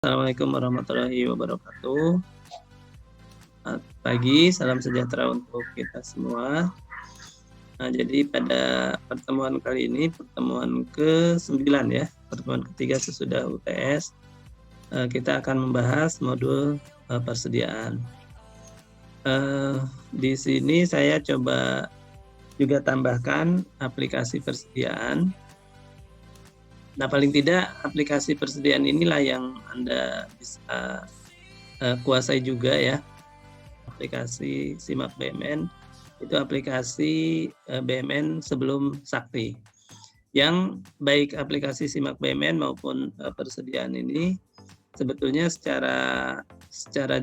Assalamualaikum warahmatullahi wabarakatuh. Selamat pagi, salam sejahtera untuk kita semua. Nah, jadi pada pertemuan kali ini, pertemuan ke-9 ya, pertemuan ketiga sesudah UTS, kita akan membahas modul persediaan. Di sini saya coba juga tambahkan aplikasi persediaan. Nah, paling tidak aplikasi persediaan inilah yang Anda bisa kuasai juga ya. Aplikasi Simak BMN itu aplikasi BMN sebelum Sakti. Yang baik aplikasi Simak BMN maupun persediaan ini sebetulnya secara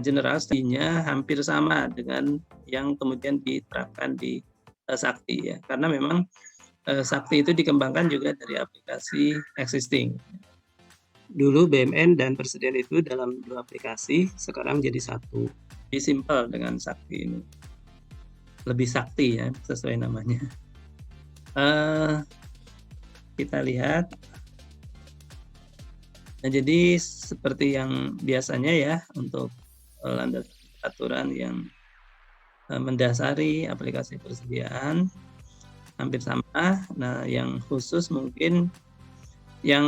generasinya hampir sama dengan yang kemudian diterapkan di Sakti ya. Karena memang Sakti itu dikembangkan juga dari aplikasi existing. Dulu BMN dan persediaan itu dalam dua aplikasi, sekarang jadi satu. Lebih simpel dengan Sakti ini. Lebih sakti ya, sesuai namanya. Kita lihat. Nah, jadi seperti yang biasanya ya, untuk landasan aturan yang mendasari aplikasi persediaan hampir sama. Nah, yang khusus mungkin yang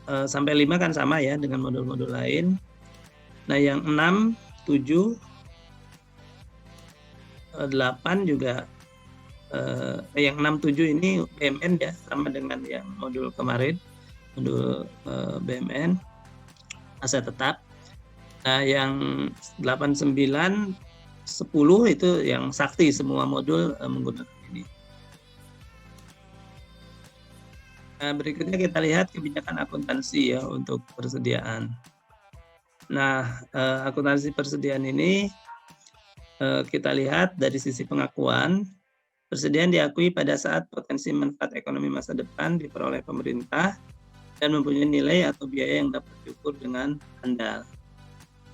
sampai 5 kan sama ya dengan modul-modul lain. Nah, yang 6, 7, 8 juga yang 6, 7 ini BMN ya, sama dengan yang modul kemarin, modul BMN aset tetap. Nah, yang 8, 9, 10 itu yang sakti, semua modul menggunakan ini. Nah, berikutnya kita lihat kebijakan akuntansi ya untuk persediaan. Nah, akuntansi persediaan ini kita lihat dari sisi pengakuan. Persediaan diakui pada saat potensi manfaat ekonomi masa depan diperoleh pemerintah dan mempunyai nilai atau biaya yang dapat diukur dengan andal.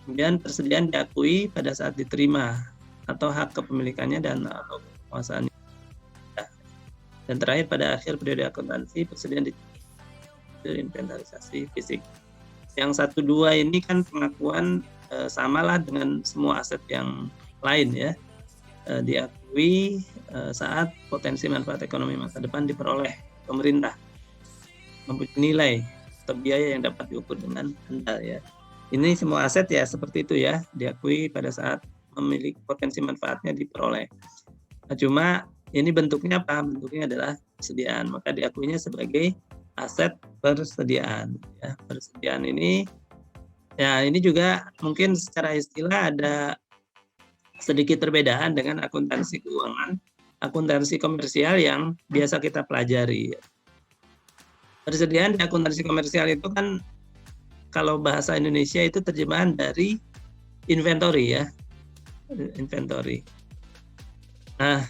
Kemudian persediaan diakui pada saat diterima atau hak kepemilikannya dan atau penguasaannya. Dan terakhir pada akhir periode akuntansi persediaan diinventarisasi fisik. Yang 1, 2 ini kan pengakuan samalah dengan semua aset yang lain ya. Diakui saat potensi manfaat ekonomi masa depan diperoleh pemerintah, mempunyai nilai atau biaya yang dapat diukur dengan andal ya. Ini semua aset ya seperti itu ya, diakui pada saat memiliki potensi manfaatnya diperoleh. Nah, cuma ini bentuknya apa? Bentuknya adalah persediaan, maka diakuinya sebagai aset persediaan ya. Persediaan ini ya, ini juga mungkin secara istilah ada sedikit perbedaan dengan akuntansi keuangan, akuntansi komersial yang biasa kita pelajari. Persediaan di akuntansi komersial itu kan kalau bahasa Indonesia itu terjemahan dari inventory ya, inventory. Nah,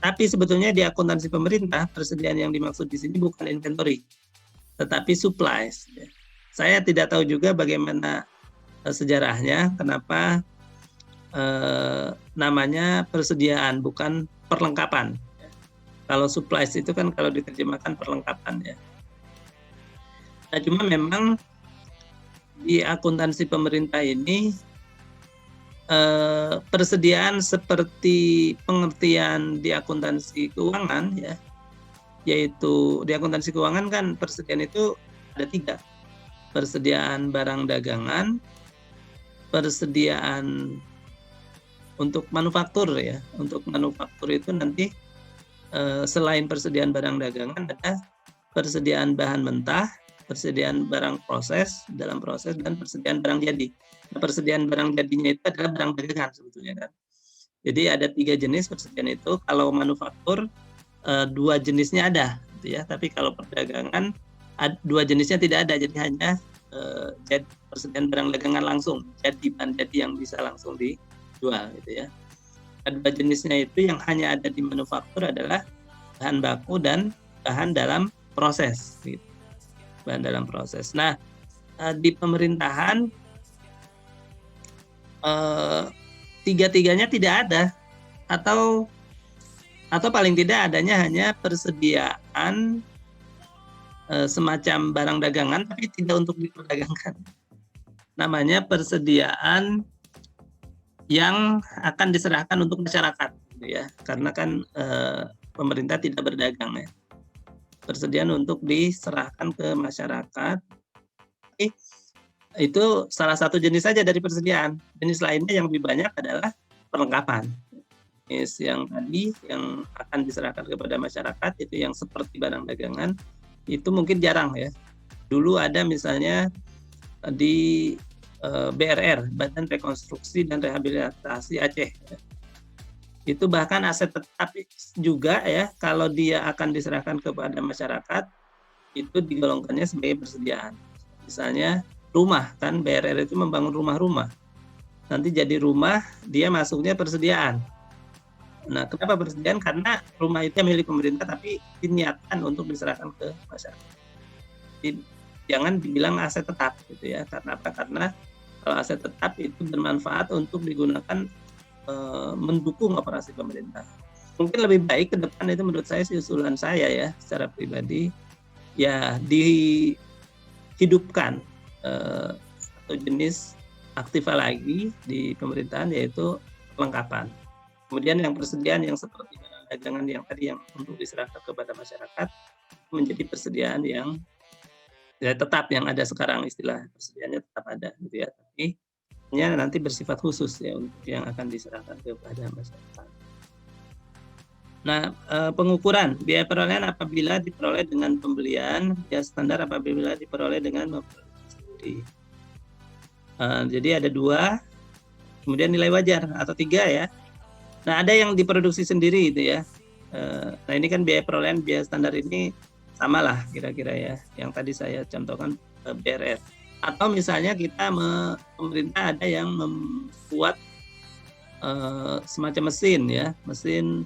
tapi sebetulnya di akuntansi pemerintah persediaan yang dimaksud di sini bukan inventory, tetapi supplies. Saya tidak tahu juga bagaimana sejarahnya, kenapa namanya persediaan bukan perlengkapan. Kalau supplies itu kan kalau diterjemahkan perlengkapan ya. Nah, cuma memang di akuntansi pemerintah ini persediaan seperti pengertian di akuntansi keuangan ya, yaitu di akuntansi keuangan kan persediaan itu ada 3. Persediaan barang dagangan, persediaan untuk manufaktur ya. Untuk manufaktur itu nanti selain persediaan barang dagangan ada persediaan bahan mentah, persediaan barang proses, dalam proses, dan persediaan barang jadi. Nah, persediaan barang jadinya itu adalah barang dagangan sebetulnya kan. Jadi ada 3 jenis persediaan itu. Kalau manufaktur 2 jenisnya ada gitu ya. Tapi kalau perdagangan 2 jenisnya tidak ada. Jadi hanya persediaan barang dagangan langsung, jadi bahan jadi yang bisa langsung dijual gitu ya. Ada 2 jenisnya itu yang hanya ada di manufaktur adalah bahan baku dan bahan dalam proses gitu. Bahan dalam proses. Nah, di pemerintahan 3-tiganya tidak ada, atau paling tidak adanya hanya persediaan semacam barang dagangan tapi tidak untuk diperdagangkan. Namanya persediaan yang akan diserahkan untuk masyarakat, gitu ya. Karena kan pemerintah tidak berdagang ya. Persediaan untuk diserahkan ke masyarakat. Itu salah satu jenis saja dari persediaan. Jenis lainnya yang lebih banyak adalah perlengkapan. Jenis yang tadi yang akan diserahkan kepada masyarakat itu yang seperti barang dagangan itu mungkin jarang ya. Dulu ada misalnya di BRR, Badan Rekonstruksi dan Rehabilitasi Aceh. Itu bahkan aset tetap juga ya, kalau dia akan diserahkan kepada masyarakat itu digolongkannya sebagai persediaan. Misalnya rumah, kan BRR itu membangun rumah-rumah. Nanti jadi rumah, dia masuknya persediaan. Nah, kenapa persediaan? Karena rumah itu milik pemerintah tapi diniatkan untuk diserahkan ke masyarakat. Jadi, jangan dibilang aset tetap gitu ya. Karena apa? Karena kalau aset tetap itu bermanfaat untuk digunakan mendukung operasi pemerintah. Mungkin lebih baik ke depan itu menurut saya sih usulan saya ya secara pribadi ya dihidupkan satu jenis aktiva lagi di pemerintahan yaitu perlengkapan. Kemudian yang persediaan yang seperti dagangan yang tadi yang untuk diserahkan kepada masyarakat menjadi persediaan yang ya tetap yang ada sekarang istilah persediaannya tetap ada gitu ya. Tapi nanti bersifat khusus ya untuk yang akan diserahkan kepada masyarakat. Nah, pengukuran biaya perolehan apabila diperoleh dengan pembelian, biaya standar apabila diperoleh dengan memproduksi sendiri. Jadi ada 2, kemudian nilai wajar atau 3 ya. Nah, ada yang diproduksi sendiri itu ya. Nah, ini kan biaya perolehan, biaya standar ini samalah kira-kira ya. Yang tadi saya contohkan BRR. Atau misalnya kita pemerintah ada yang membuat semacam mesin ya, mesin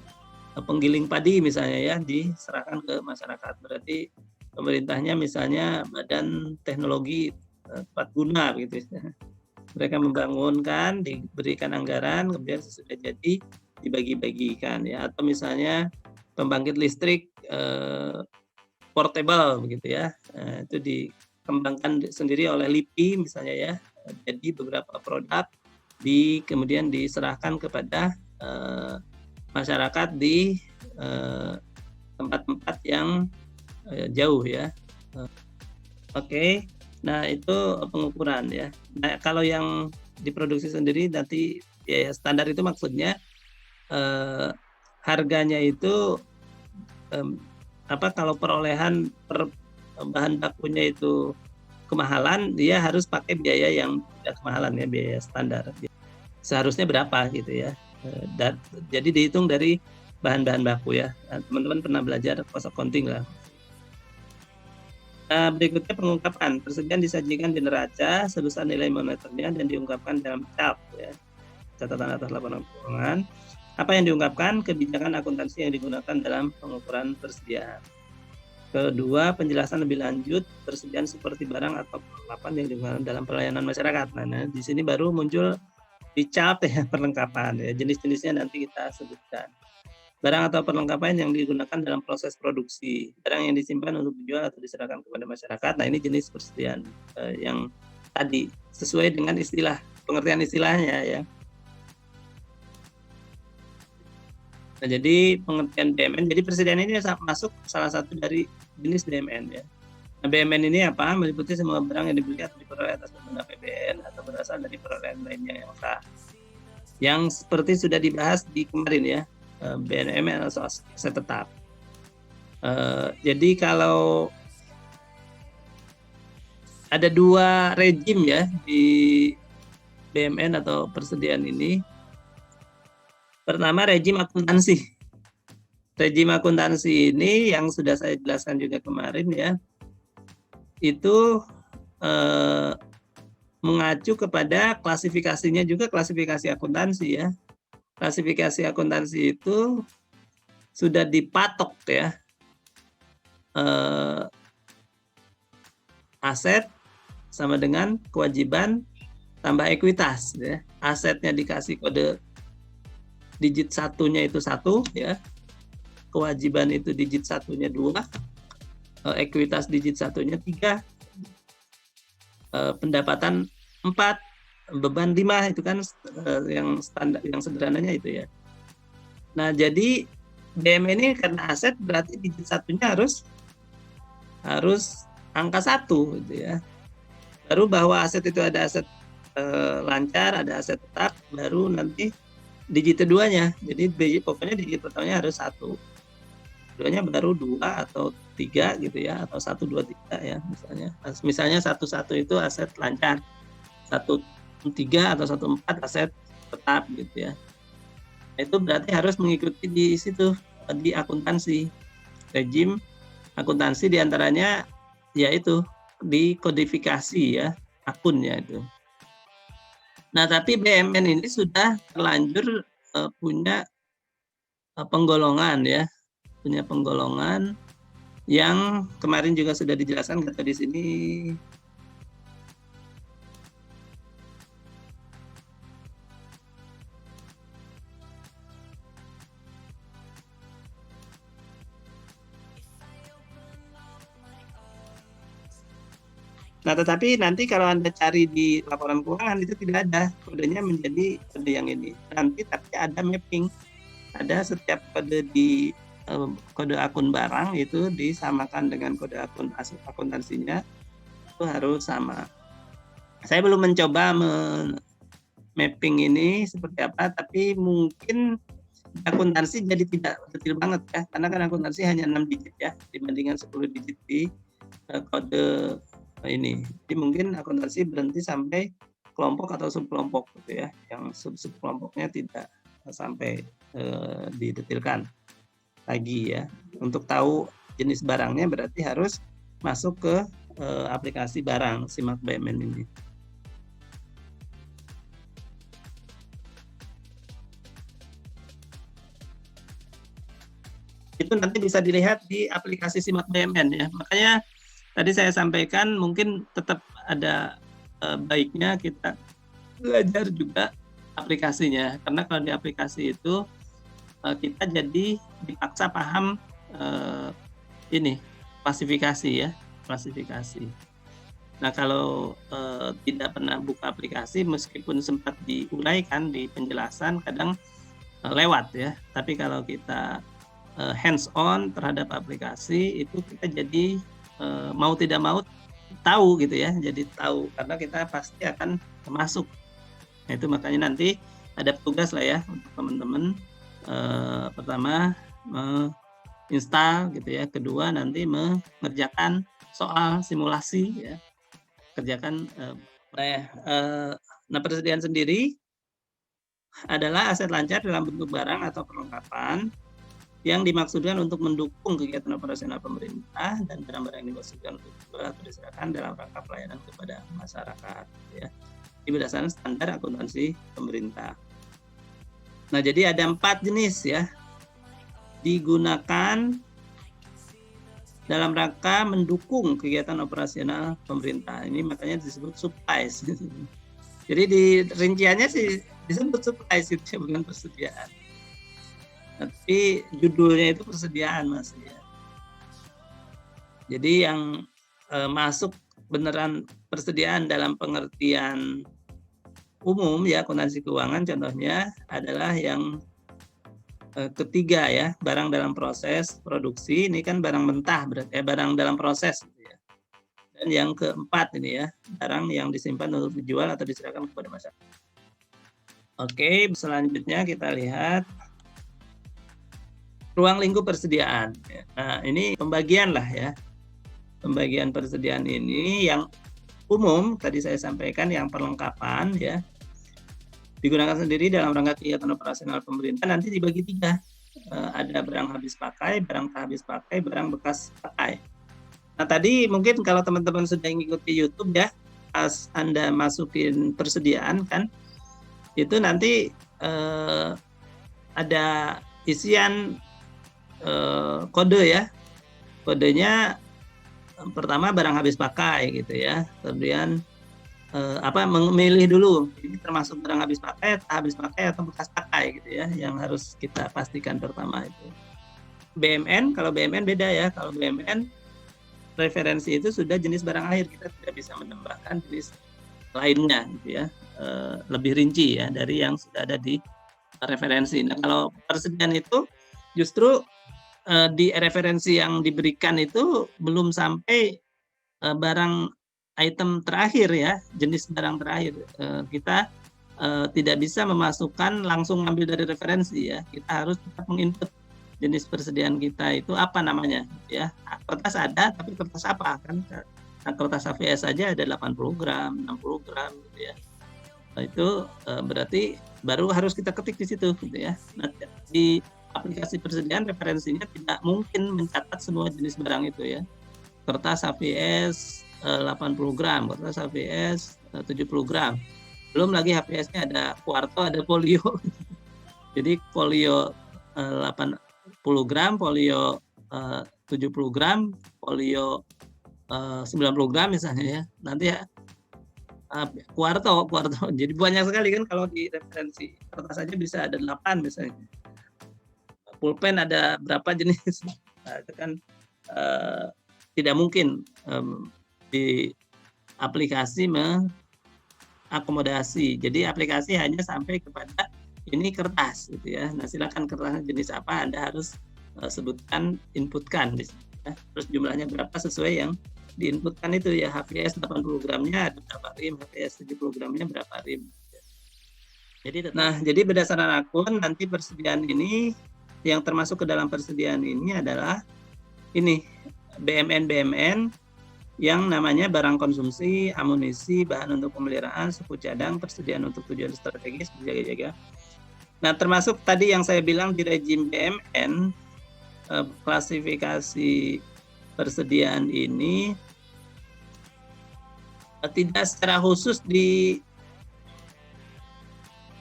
penggiling padi misalnya ya, diserahkan ke masyarakat. Berarti pemerintahnya misalnya Badan Teknologi Tepat Guna gitu ya. Mereka membangunkan, diberikan anggaran, kemudian sesudah jadi dibagi-bagikan ya. Atau misalnya pembangkit listrik portable begitu ya, itu dikembangkan sendiri oleh LIPI misalnya ya. Jadi beberapa produk kemudian diserahkan kepada masyarakat di tempat-tempat yang jauh ya. Oke. Nah, itu pengukuran ya. Nah, kalau yang diproduksi sendiri nanti biaya standar itu maksudnya harganya itu kalau perolehan bahan bakunya itu kemahalan, dia harus pakai biaya yang tidak kemahalan ya, biaya standar. Seharusnya berapa gitu ya. Jadi dihitung dari bahan-bahan baku ya. Nah, teman-teman pernah belajar cost accounting lah. Nah, berikutnya pengungkapan. Persediaan disajikan di neraca sebesar nilai moneternya dan diungkapkan dalam chart ya. Catatan atas laporan keuangan. Apa yang diungkapkan? Kebijakan akuntansi yang digunakan dalam pengukuran persediaan. Kedua, penjelasan lebih lanjut persediaan seperti barang atau perlengkapan yang digunakan dalam pelayanan masyarakat. Nah, di sini baru muncul di chart ya perlengkapan ya. Jenis-jenisnya nanti kita sebutkan. Barang atau perlengkapan yang digunakan dalam proses produksi, barang yang disimpan untuk dijual atau diserahkan kepada masyarakat. Nah, ini jenis persediaan yang tadi sesuai dengan pengertian istilahnya ya. Nah, jadi pengertian BMN, jadi persediaan ini masuk salah satu dari jenis BMN ya. Nah, BMN ini apa? Meliputi semua barang yang dibeli atau diperoleh atas nama APBN atau berasal dari perolehan lainnya yang sah. Yang seperti sudah dibahas di kemarin ya, BMN atau aset tetap. Jadi kalau ada 2 rejim ya di BMN atau persediaan ini. Pertama, rejim akuntansi. Rejim akuntansi ini yang sudah saya jelaskan juga kemarin ya, itu mengacu kepada klasifikasinya juga klasifikasi akuntansi ya. Klasifikasi akuntansi itu sudah dipatok ya, aset sama dengan kewajiban tambah ekuitas ya. Asetnya dikasih kode digit satunya itu 1 ya, kewajiban itu digit satunya 2, ekuitas digit satunya 3, pendapatan 4, beban 5, itu kan yang standar, yang sederhananya itu ya. Nah, jadi BM ini karena aset berarti digit satunya harus angka 1 gitu ya. Baru bahwa aset itu ada aset lancar, ada aset tetap, baru nanti digit keduanya. Jadi pokoknya digit pertamanya harus 1. Keduanya baru 2 atau 3 gitu ya, atau 1, 2, 3 ya misalnya. Misalnya 1, 1 itu aset lancar, 1, 3 atau 1, 4 aset tetap gitu ya. Itu berarti harus mengikuti di situ, di akuntansi. Rejim akuntansi diantaranya yaitu di kodifikasi ya, akunnya itu. Nah, tapi BMN ini sudah terlanjur punya penggolongan ya, punya penggolongan yang kemarin juga sudah dijelaskan kata di sini. Nah, tetapi nanti kalau Anda cari di laporan keuangan itu tidak ada, kodenya menjadi kode yang ini. Nanti tapi ada mapping. Ada setiap kode di kode akun barang itu disamakan dengan kode akun akuntansinya, itu harus sama. Saya belum mencoba mapping ini seperti apa, tapi mungkin akuntansi jadi tidak detail banget ya, karena kan akuntansi hanya 6 digit ya, dibandingkan 10 digit di kode ini. Jadi mungkin akuntansi berhenti sampai kelompok atau subkelompok gitu ya, yang subkelompoknya tidak sampai didetilkan lagi ya. Untuk tahu jenis barangnya berarti harus masuk ke aplikasi barang Simak BMN ini. Itu nanti bisa dilihat di aplikasi Simak BMN ya. Makanya tadi saya sampaikan mungkin tetap ada baiknya kita belajar juga aplikasinya, karena kalau di aplikasi itu kita jadi dipaksa paham ini klasifikasi ya, klasifikasi. Nah, kalau tidak pernah buka aplikasi, meskipun sempat diuraikan di penjelasan, kadang lewat ya. Tapi kalau kita hands on terhadap aplikasi, itu kita jadi mau tidak mau tahu gitu ya, jadi tahu karena kita pasti akan masuk. Nah, itu makanya nanti ada tugas lah ya untuk teman-teman. Pertama install gitu ya, kedua nanti mengerjakan soal simulasi ya, kerjakan. Nah, persediaan sendiri adalah aset lancar dalam bentuk barang atau perlengkapan yang dimaksudkan untuk mendukung kegiatan operasional pemerintah dan barang-barang yang dimaksudkan untuk dijual atau diserahkan dalam rangka pelayanan kepada masyarakat ya. Ini berdasarkan standar akuntansi pemerintah. Nah, jadi ada 4 jenis ya, digunakan dalam rangka mendukung kegiatan operasional pemerintah. Ini makanya disebut supplies. Jadi di rinciannya sih disebut supplies itu bukan persediaan. Tapi judulnya itu persediaan Mas ya. Jadi yang masuk beneran persediaan dalam pengertian umum ya, akuntansi keuangan contohnya adalah yang ketiga ya, barang dalam proses produksi. Ini kan barang mentah berarti barang dalam proses gitu ya. Dan yang keempat ini ya, barang yang disimpan untuk dijual atau diserahkan kepada masyarakat. Oke, selanjutnya kita lihat ruang lingkup persediaan. Nah, ini pembagian lah ya. Pembagian persediaan ini yang umum tadi saya sampaikan, yang perlengkapan ya, digunakan sendiri dalam rangka kegiatan operasional pemerintah, nanti dibagi 3. Ada barang habis pakai, barang tak habis pakai, barang bekas pakai. Nah, tadi mungkin kalau teman-teman sudah mengikuti YouTube ya, pas Anda masukin persediaan kan, itu nanti ada isian kode ya. Kodenya pertama barang habis pakai gitu ya. Kemudian memilih dulu ini termasuk barang habis pakai, tak habis pakai atau bekas pakai gitu ya, yang harus kita pastikan pertama itu. BMN, kalau BMN beda ya. Kalau BMN referensi itu sudah jenis barang akhir, kita tidak bisa menambahkan jenis lainnya gitu ya, lebih rinci ya dari yang sudah ada di referensi. Nah, kalau persediaan itu justru di referensi yang diberikan itu belum sampai barang item terakhir ya, jenis barang terakhir. Kita tidak bisa memasukkan langsung ambil dari referensi ya. Kita harus tetap menginput jenis persediaan kita itu apa namanya ya. Kertas ada, tapi kertas apa kan? Nah, kertas HVS saja ada 80 gram, 60 gram gitu ya. Nah, itu berarti baru harus kita ketik di situ gitu ya. Nah, di aplikasi persediaan referensinya tidak mungkin mencatat semua jenis barang itu ya. Kertas HVS 80 gram, kertas HVS 70 gram. Belum lagi HVS-nya ada kuarto, ada folio. Jadi folio 80 gram, folio 70 gram, folio 90 gram misalnya ya. Nanti ya kuarto. Jadi banyak sekali kan kalau di referensi. Kertas saja bisa ada 8 misalnya. Pulpen ada berapa jenis. Nah, itu kan tidak mungkin di aplikasi mengakomodasi. Jadi aplikasi hanya sampai kepada ini kertas gitu ya. Nah, silakan kertasnya jenis apa Anda harus sebutkan, inputkan di sini ya. Terus jumlahnya berapa sesuai yang diinputkan itu ya. HVS 80 gramnya ada berapa rim, HVS 70 gramnya berapa rim. Jadi berdasarkan akun nanti persediaan ini yang termasuk ke dalam persediaan ini adalah ini BMN yang namanya barang konsumsi, amunisi, bahan untuk pemeliharaan, suku cadang, persediaan untuk tujuan strategis, berjaga-jaga. Nah, termasuk tadi yang saya bilang di rejim BMN, klasifikasi persediaan ini tidak secara khusus di.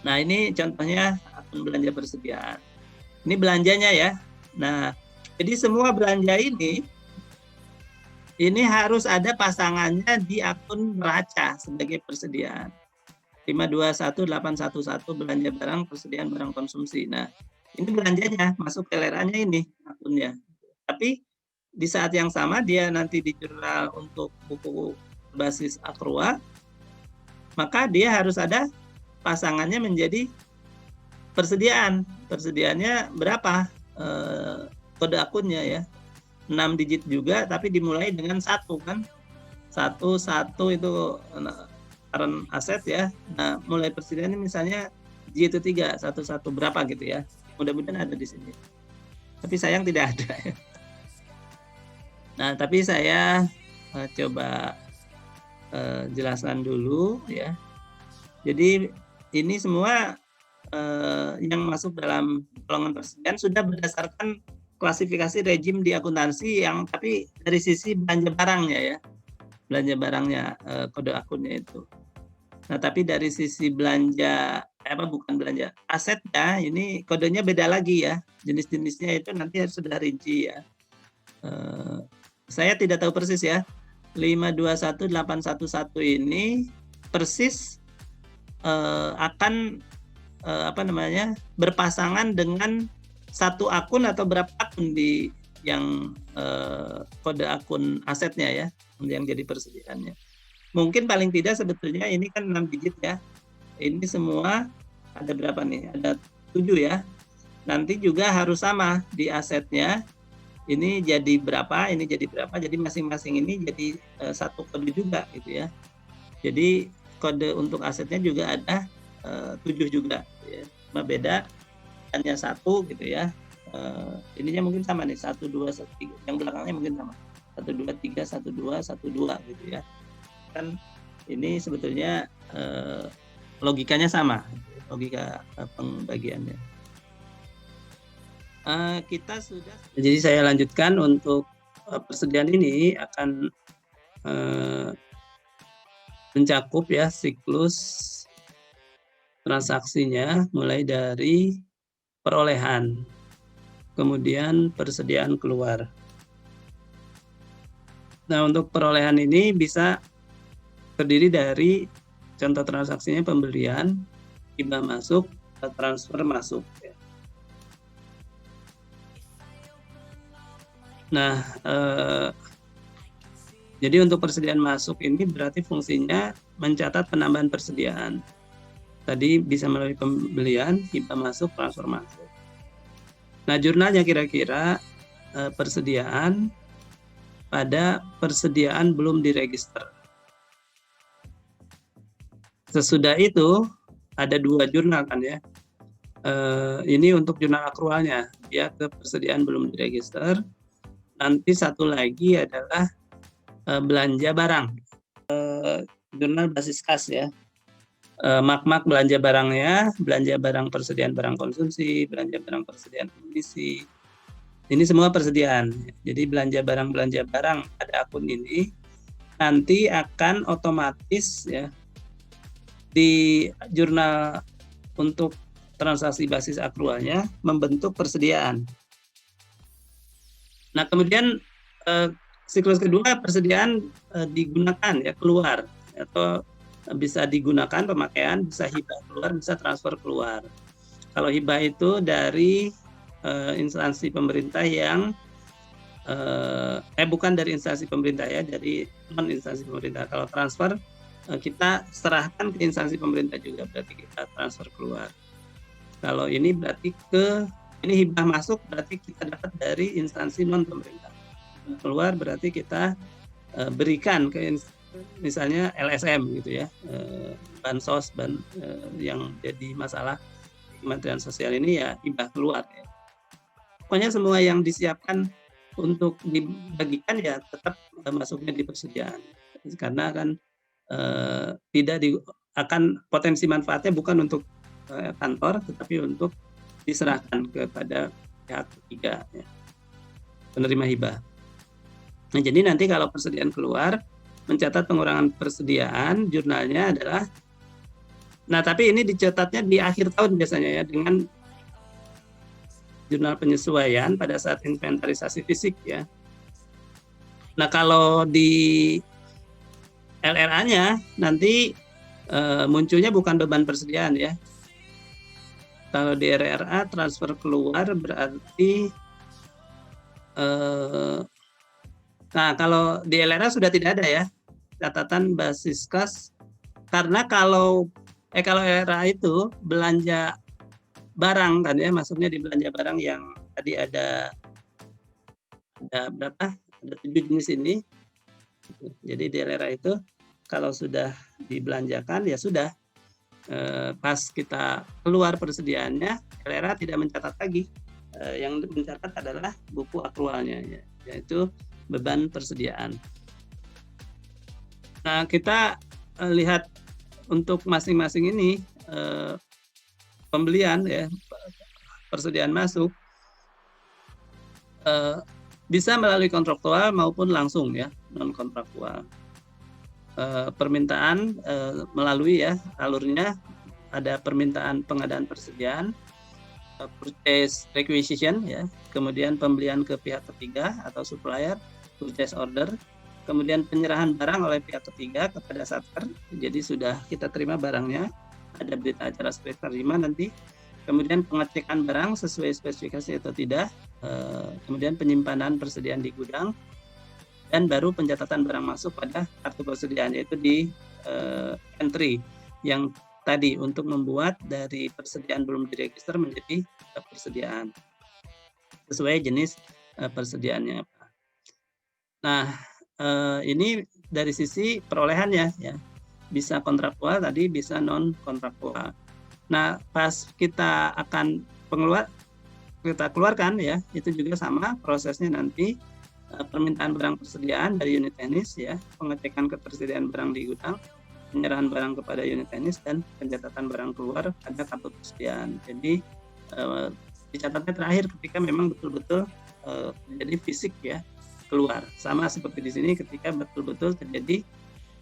Nah, ini contohnya akun belanja persediaan. Ini belanjanya ya. Nah, jadi semua belanja ini harus ada pasangannya di akun neraca sebagai persediaan. 521811 belanja barang, persediaan barang konsumsi. Nah, ini belanjanya masuk ke LRA-nya ini akunnya. Tapi di saat yang sama dia nanti di jurnal untuk buku basis Akrua, maka dia harus ada pasangannya menjadi persediaan. Persediaannya berapa? Kode akunnya ya. 6 digit juga, tapi dimulai dengan 1 kan. 1 itu current aset ya. Nah, mulai persediaannya misalnya J itu 3, 11 berapa gitu ya. Mudah-mudahan ada di sini. Tapi sayang tidak ada ya. Nah, tapi saya coba jelaskan dulu ya. Jadi ini semua yang masuk dalam golongan persediaan sudah berdasarkan klasifikasi rejim di akuntansi yang tapi dari sisi belanja barangnya ya. Belanja barangnya kode akunnya itu. Nah, tapi dari sisi belanja bukan belanja asetnya ini kodenya beda lagi ya. Jenis-jenisnya itu nanti sudah rinci ya. Saya tidak tahu persis ya. 521811 ini persis akan berpasangan dengan satu akun atau berapa akun di yang kode akun asetnya ya, yang jadi persediaannya. Mungkin paling tidak sebetulnya ini kan 6 digit ya. Ini semua ada berapa nih? Ada 7 ya. Nanti juga harus sama di asetnya. Ini jadi berapa, ini jadi berapa. Jadi masing-masing ini jadi satu kode juga gitu ya. Jadi kode untuk asetnya juga ada 7 juga gitu ya. Cuma beda hanya 1 gitu ya. Ininya mungkin sama nih 1 2 1 3. Yang belakangnya mungkin sama. 1 2 3 1 2 1 2 gitu ya. Kan ini sebetulnya logikanya sama, logika pembagiannya. Kita sudah. Jadi saya lanjutkan untuk persediaan ini akan mencakup ya siklus transaksinya mulai dari perolehan, kemudian persediaan keluar. Nah, untuk perolehan ini bisa terdiri dari contoh transaksinya pembelian, hibah masuk, transfer masuk. Nah, Jadi untuk persediaan masuk ini berarti fungsinya mencatat penambahan persediaan. Tadi bisa melalui pembelian, hibah masuk, transfer masuk. Nah, jurnalnya kira-kira persediaan pada persediaan belum diregister. Sesudah itu ada 2 jurnal kan ya. Ini untuk jurnal akrualnya, dia ke persediaan belum diregister. Nanti satu lagi adalah belanja barang, jurnal basis kas ya. Mak-mak belanja barangnya, belanja barang persediaan barang konsumsi, belanja barang persediaan amunisi. Ini semua persediaan. Jadi belanja barang pada akun ini nanti akan otomatis ya di jurnal untuk transaksi basis akrualnya membentuk persediaan. Nah, kemudian siklus kedua persediaan digunakan ya keluar atau bisa digunakan pemakaian, bisa hibah keluar, bisa transfer keluar. Kalau hibah itu dari instansi pemerintah yang bukan dari instansi pemerintah ya, dari non instansi pemerintah. Kalau transfer kita serahkan ke instansi pemerintah juga, berarti kita transfer keluar. Kalau ini berarti ini hibah masuk berarti kita dapat dari instansi non pemerintah. Keluar berarti kita berikan ke misalnya LSM gitu ya, bansos yang jadi masalah Kementerian Sosial ini ya hibah keluar ya. Pokoknya semua yang disiapkan untuk dibagikan ya tetap masuknya di persediaan, karena kan tidak akan potensi manfaatnya bukan untuk kantor tetapi untuk diserahkan kepada pihak ketiga ya, penerima hibah. Nah, jadi nanti kalau persediaan keluar mencatat pengurangan persediaan, jurnalnya adalah, nah tapi ini dicatatnya di akhir tahun biasanya ya dengan jurnal penyesuaian pada saat inventarisasi fisik ya. Nah, kalau di LRA-nya nanti munculnya bukan beban persediaan ya. Kalau di RRA transfer keluar berarti nah kalau di LRA sudah tidak ada ya catatan basis kas, karena kalau LRA itu belanja barang kan ya, masuknya di belanja barang yang tadi ada berapa? Ada 7 jenis ini. Jadi di LRA itu kalau sudah dibelanjakan ya sudah, pas kita keluar persediaannya, LRA tidak mencatat lagi. Yang mencatat adalah buku akrualnya ya, yaitu beban persediaan. Nah, kita lihat untuk masing-masing ini pembelian ya, persediaan masuk bisa melalui kontraktual maupun langsung ya, non kontraktual. Permintaan melalui ya alurnya ada permintaan pengadaan persediaan, purchase requisition ya, kemudian pembelian ke pihak ketiga atau supplier, purchase order, kemudian penyerahan barang oleh pihak ketiga kepada satker, jadi sudah kita terima barangnya, ada berita acara serah terima nanti, kemudian pengecekan barang sesuai spesifikasi atau tidak, kemudian penyimpanan persediaan di gudang, dan baru pencatatan barang masuk pada kartu persediaan, yaitu di entry yang tadi untuk membuat dari persediaan belum diregister menjadi persediaan sesuai jenis persediaannya. Nah, ini dari sisi perolehannya ya, bisa kontraktual tadi, bisa non kontraktual. Nah, pas kita akan kita keluarkan ya, itu juga sama prosesnya nanti, permintaan barang persediaan dari unit teknis ya, pengecekan ketersediaan barang di gudang, penyerahan barang kepada unit teknis, dan pencatatan barang keluar pada kartu persediaan. Jadi dicatatnya terakhir ketika memang betul-betul terjadi fisik ya keluar, sama seperti di sini ketika betul-betul terjadi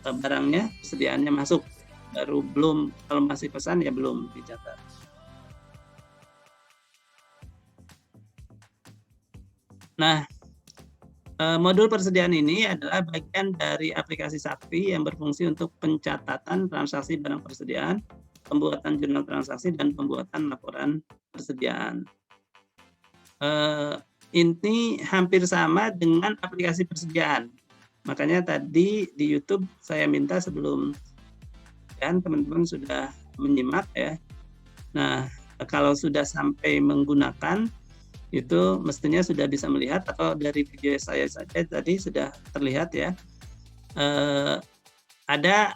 barangnya persediaannya masuk, baru belum, kalau masih pesan ya belum dicatat. Nah, modul persediaan ini adalah bagian dari aplikasi Sakti yang berfungsi untuk pencatatan transaksi barang persediaan, pembuatan jurnal transaksi, dan pembuatan laporan persediaan. Ini hampir sama dengan aplikasi persediaan. Makanya tadi di YouTube saya minta sebelum kan teman-teman sudah menyimak ya. Nah, kalau sudah sampai menggunakan itu mestinya sudah bisa melihat atau dari video saya saja tadi sudah terlihat ya. Eh, ada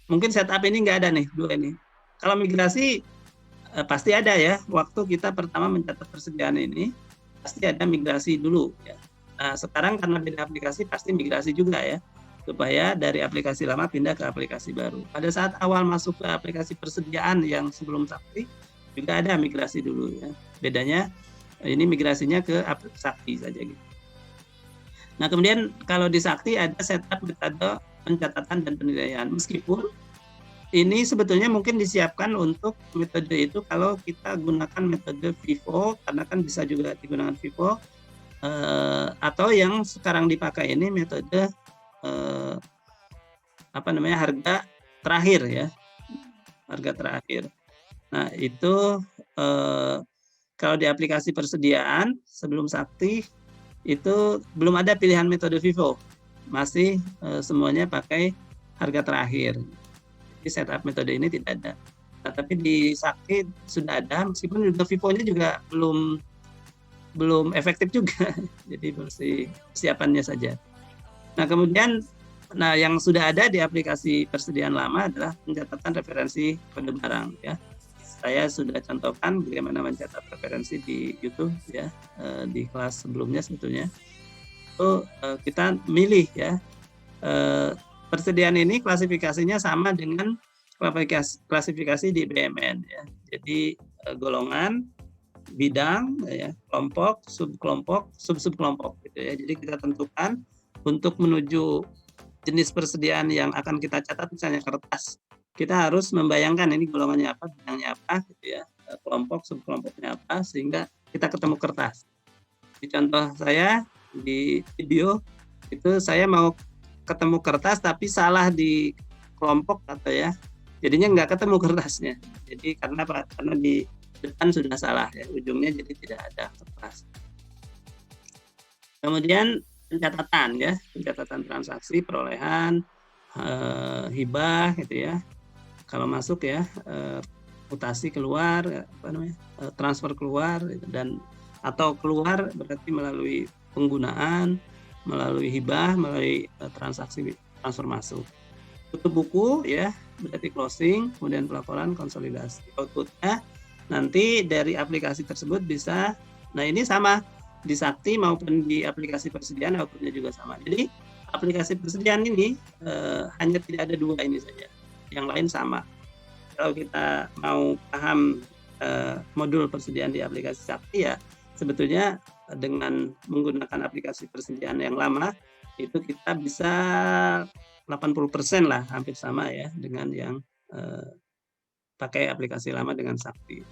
mungkin setup ini nggak ada nih dua ini. Kalau migrasi pasti ada ya. Waktu kita pertama mencatat persediaan ini pasti ada migrasi dulu ya. Nah, sekarang karena beda aplikasi pasti migrasi juga ya, supaya dari aplikasi lama pindah ke aplikasi baru. Pada saat awal masuk ke aplikasi persediaan yang sebelum Sakti juga ada migrasi dulu ya. Bedanya ini migrasinya ke aplikasi Sakti saja gitu. Nah, kemudian kalau di Sakti ada setup metode pencatatan dan penilaian. Meskipun ini sebetulnya mungkin disiapkan untuk metode itu kalau kita gunakan metode FIFO, karena kan bisa juga digunakan FIFO, atau yang sekarang dipakai ini metode harga terakhir ya, harga terakhir. Nah itu kalau di aplikasi persediaan sebelum Sakti itu belum ada pilihan metode FIFO, masih semuanya pakai harga terakhir. Jadi setup metode ini tidak ada. Nah, tapi di Sakti sudah ada, meskipun juga FIFO-nya juga belum efektif juga. Jadi masih persiapannya saja. Nah, kemudian yang sudah ada di aplikasi persediaan lama adalah pencatatan referensi kode barang ya. Saya sudah contohkan bagaimana mencatat referensi di YouTube ya, di kelas sebelumnya sebetulnya. Itu kita milih ya. Persediaan ini klasifikasinya sama dengan klasifikasi di BMN ya. Jadi golongan, bidang ya, kelompok, subkelompok, sub-subkelompok gitu ya. Jadi kita tentukan untuk menuju jenis persediaan yang akan kita catat, misalnya kertas, kita harus membayangkan ini golongannya apa, bidangnya apa gitu ya, kelompok, subkelompoknya apa, sehingga kita ketemu kertas. Di contoh saya di video itu saya mau ketemu kertas tapi salah di kelompok atau ya, jadinya nggak ketemu kertasnya. Jadi karena apa? Karena di depan sudah salah ya, ujungnya jadi tidak ada kertas. Kemudian pencatatan ya, pencatatan transaksi, perolehan, hibah gitu ya. Kalau masuk ya, mutasi keluar, transfer keluar dan atau keluar berarti melalui penggunaan, melalui hibah, melalui transaksi transfer masuk. Tutup buku ya, berarti closing, kemudian pelaporan konsolidasi. Outputnya nanti dari aplikasi tersebut bisa, nah ini sama di Sakti maupun di aplikasi persediaan outputnya juga sama. Jadi aplikasi persediaan ini hanya tidak ada dua ini saja, yang lain sama. Kalau kita mau paham modul persediaan di aplikasi Sakti ya, sebetulnya dengan menggunakan aplikasi persediaan yang lama itu kita bisa 80% lah, hampir sama ya dengan yang pakai aplikasi lama dengan Sakti.